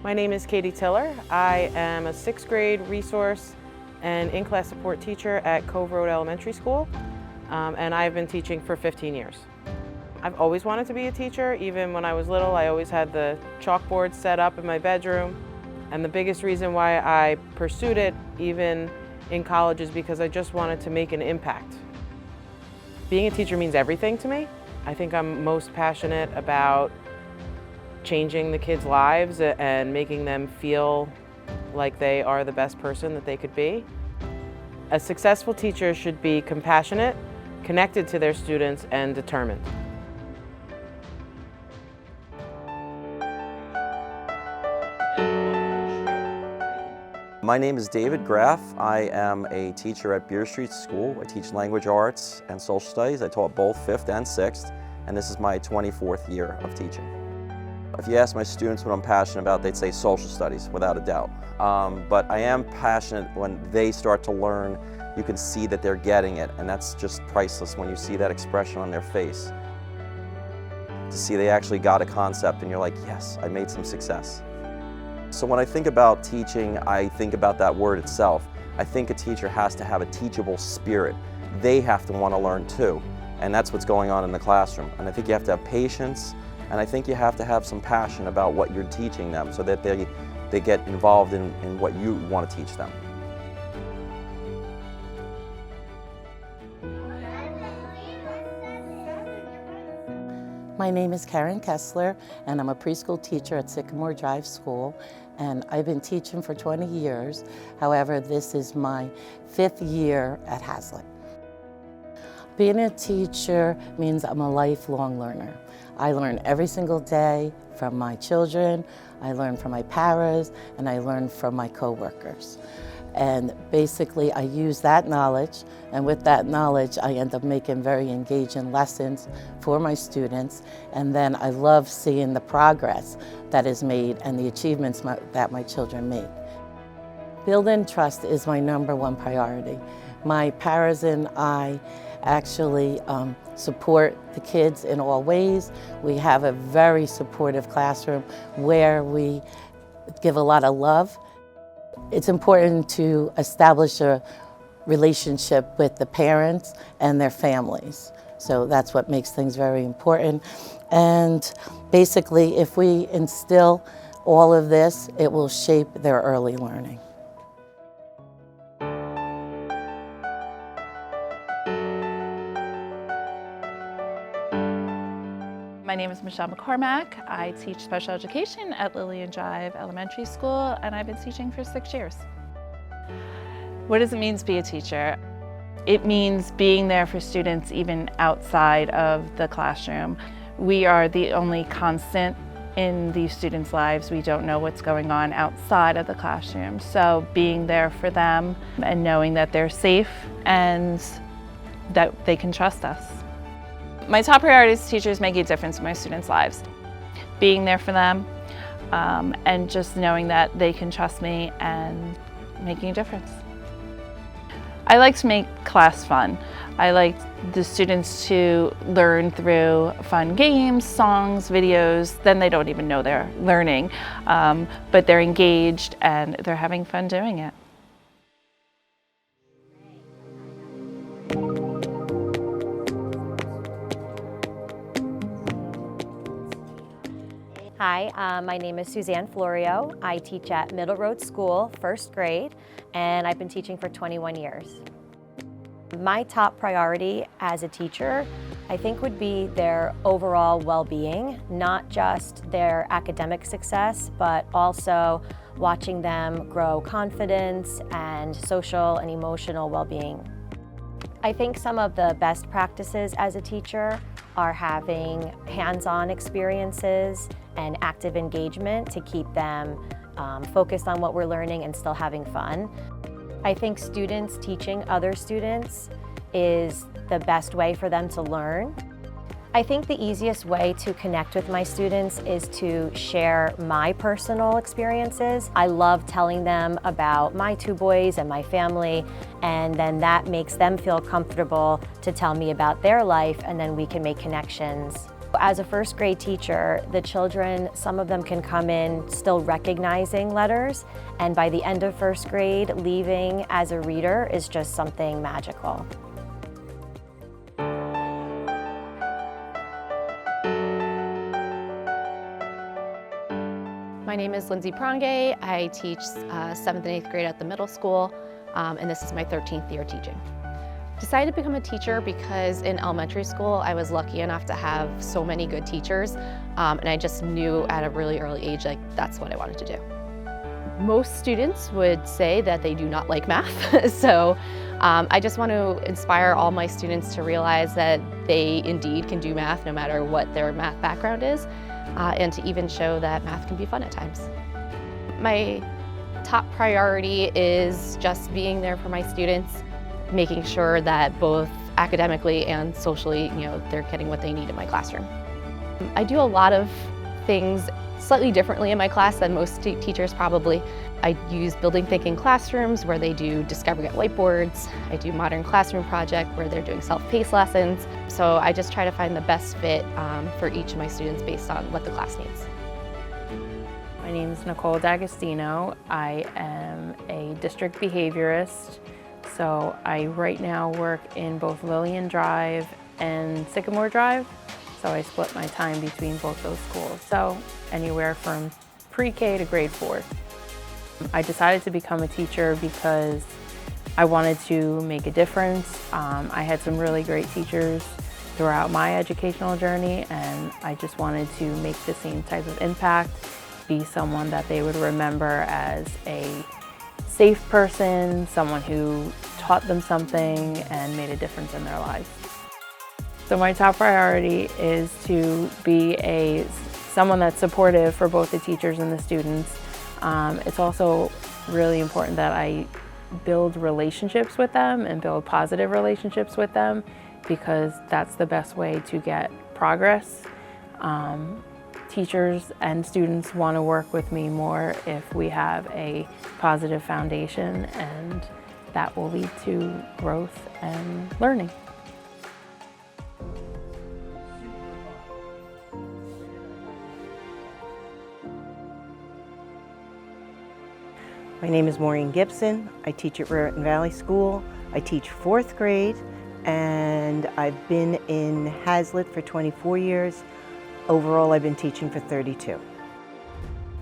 My name is Katie Tiller. I am a 6th grade resource and in-class support teacher at Cove Road Elementary School, and I've been teaching for 15 years. I've always wanted to be a teacher. Even when I was little, I always had the chalkboard set up in my bedroom, and the biggest reason why I pursued it, even in college, is because I just wanted to make an impact. Being a teacher means everything to me. I think I'm most passionate about changing the kids' lives and making them feel like they are the best person that they could be. A successful teacher should be compassionate, connected to their students, and determined. My name is David Graff. I am a teacher at Beer Street School. I teach language arts and social studies. I taught both 5th and 6th, and this is my 24th year of teaching. If you ask my students what I'm passionate about, they'd say social studies, without a doubt. But I am passionate when they start to learn. You can see that they're getting it, and that's just priceless when you see that expression on their face. To see they actually got a concept and you're like, yes, I made some success. So when I think about teaching, I think about that word itself. I think a teacher has to have a teachable spirit. They have to want to learn too, and that's what's going on in the classroom. And I think you have to have patience, and I think you have to have some passion about what you're teaching them so that they get involved in what you want to teach them. My name is Karen Kessler, and I'm a preschool teacher at Sycamore Drive School, and I've been teaching for 20 years. However, this is my 5th year at Hazlitt. Being a teacher means I'm a lifelong learner. I learn every single day from my children, I learn from my paras, and I learn from my coworkers. And basically I use that knowledge, and with that knowledge I end up making very engaging lessons for my students, and then I love seeing the progress that is made and the achievements that my children make. Building trust is my #1 priority. My paras and I actually support the kids in all ways. We have a very supportive classroom where we give a lot of love. It's important to establish a relationship with the parents and their families. So that's what makes things very important. And basically, if we instill all of this, it will shape their early learning. My name is Michelle McCormack. I teach special education at Lillian Drive Elementary School, and I've been teaching for 6 years. What does it mean to be a teacher? It means being there for students even outside of the classroom. We are the only constant in these students' lives. We don't know what's going on outside of the classroom. So being there for them and knowing that they're safe and that they can trust us. My top priority as a teacher is making a difference in my students' lives. Being there for them and just knowing that they can trust me and making a difference. I like to make class fun. I like the students to learn through fun games, songs, videos. Then they don't even know they're learning, but they're engaged and they're having fun doing it. Hi, my name is Suzanne Florio. I teach at Middle Road School, 1st grade, and I've been teaching for 21 years. My top priority as a teacher, I think, would be their overall well-being, not just their academic success, but also watching them grow confidence and social and emotional well-being. I think some of the best practices as a teacher are having hands-on experiences and active engagement to keep them focused on what we're learning and still having fun. I think students teaching other students is the best way for them to learn. I think the easiest way to connect with my students is to share my personal experiences. I love telling them about my 2 boys and my family, and then that makes them feel comfortable to tell me about their life, and then we can make connections. As a first grade teacher, the children, some of them can come in still recognizing letters, and by the end of first grade, leaving as a reader is just something magical. My name is Lindsay Pronge. I teach 7th and 8th grade at the middle school, and this is my 13th year teaching. Decided to become a teacher because in elementary school I was lucky enough to have so many good teachers, and I just knew at a really early age like that's what I wanted to do. Most students would say that they do not like math, so I just want to inspire all my students to realize that they indeed can do math no matter what their math background is, and to even show that math can be fun at times. My top priority is just being there for my students, making sure that both academically and socially, they're getting what they need in my classroom. I do a lot of things slightly differently in my class than most teachers probably. I use building thinking classrooms where they do discovery at whiteboards. I do modern classroom project where they're doing self-paced lessons. So I just try to find the best fit for each of my students based on what the class needs. My name is Nicole D'Agostino. I am a district behaviorist. So I right now work in both Lillian Drive and Sycamore Drive. So I split my time between both those schools. So anywhere from pre-K to grade 4. I decided to become a teacher because I wanted to make a difference. I had some really great teachers throughout my educational journey, and I just wanted to make the same type of impact, be someone that they would remember as a safe person, someone who taught them something and made a difference in their lives. So my top priority is to be someone that's supportive for both the teachers and the students. It's also really important that I build relationships with them and build positive relationships with them, because that's the best way to get progress. Teachers and students want to work with me more if we have a positive foundation, and that will lead to growth and learning. My name is Maureen Gibson. I teach at Raritan Valley School. I teach 4th grade, and I've been in Hazlitt for 24 years. Overall, I've been teaching for 32.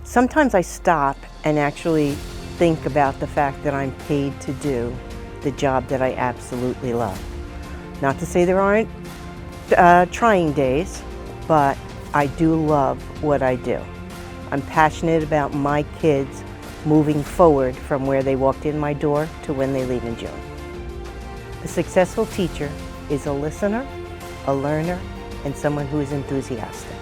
Sometimes I stop and actually think about the fact that I'm paid to do the job that I absolutely love. Not to say there aren't trying days, but I do love what I do. I'm passionate about my kids moving forward from where they walked in my door to when they leave in June. A successful teacher is a listener, a learner, and someone who is enthusiastic.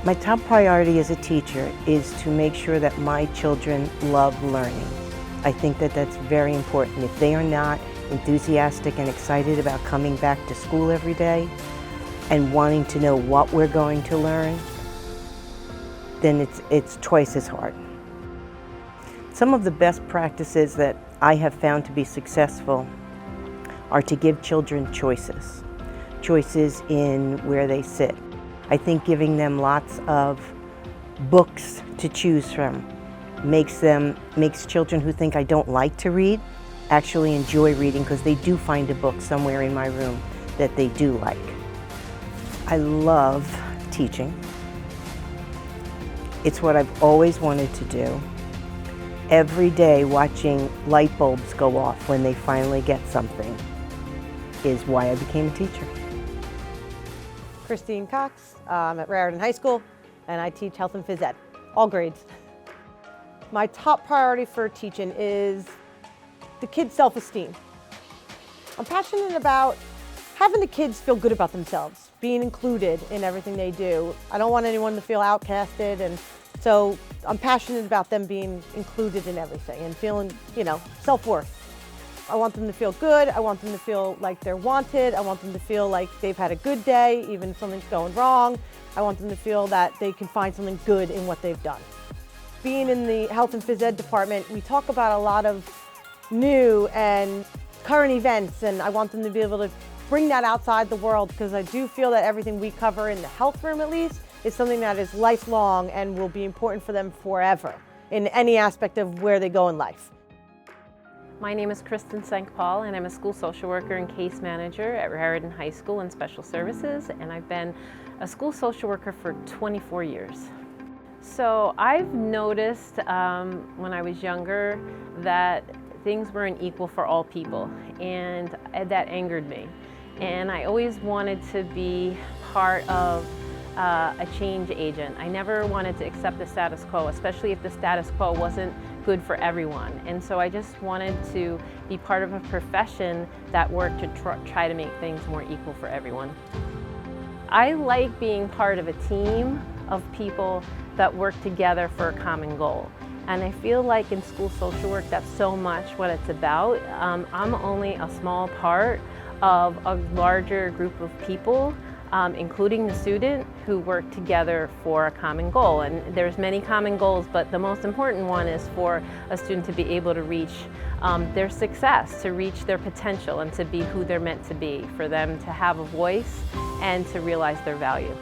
My top priority as a teacher is to make sure that my children love learning. I think that that's very important. If they are not enthusiastic and excited about coming back to school every day and wanting to know what we're going to learn, then it's twice as hard. Some of the best practices that I have found to be successful are to give children choices. Choices in where they sit. I think giving them lots of books to choose from makes children who think I don't like to read actually enjoy reading, because they do find a book somewhere in my room that they do like. I love teaching. It's what I've always wanted to do. Every day watching light bulbs go off when they finally get something is why I became a teacher. Christine Cox, I'm at Raritan High School, and I teach health and phys ed, all grades. My top priority for teaching is the kids' self-esteem. I'm passionate about having the kids feel good about themselves, being included in everything they do. I don't want anyone to feel outcasted, and so I'm passionate about them being included in everything and feeling, self-worth. I want them to feel good. I want them to feel like they're wanted. I want them to feel like they've had a good day, even if something's going wrong. I want them to feel that they can find something good in what they've done. Being in the health and phys ed department, we talk about a lot of new and current events, and I want them to be able to bring that outside the world, because I do feel that everything we cover in the health room at least is something that is lifelong and will be important for them forever in any aspect of where they go in life. My name is Kristen Sank-Paul, and I'm a school social worker and case manager at Raritan High School in Special Services, and I've been a school social worker for 24 years. So I've noticed when I was younger that things weren't equal for all people, and that angered me. And I always wanted to be part of a change agent. I never wanted to accept the status quo, especially if the status quo wasn't good for everyone. And so I just wanted to be part of a profession that worked to try to make things more equal for everyone. I like being part of a team of people that work together for a common goal. And I feel like in school social work, that's so much what it's about. I'm only a small part of a larger group of people, including the student, who work together for a common goal. And there's many common goals, but the most important one is for a student to be able to reach their success, to reach their potential, and to be who they're meant to be, for them to have a voice and to realize their value.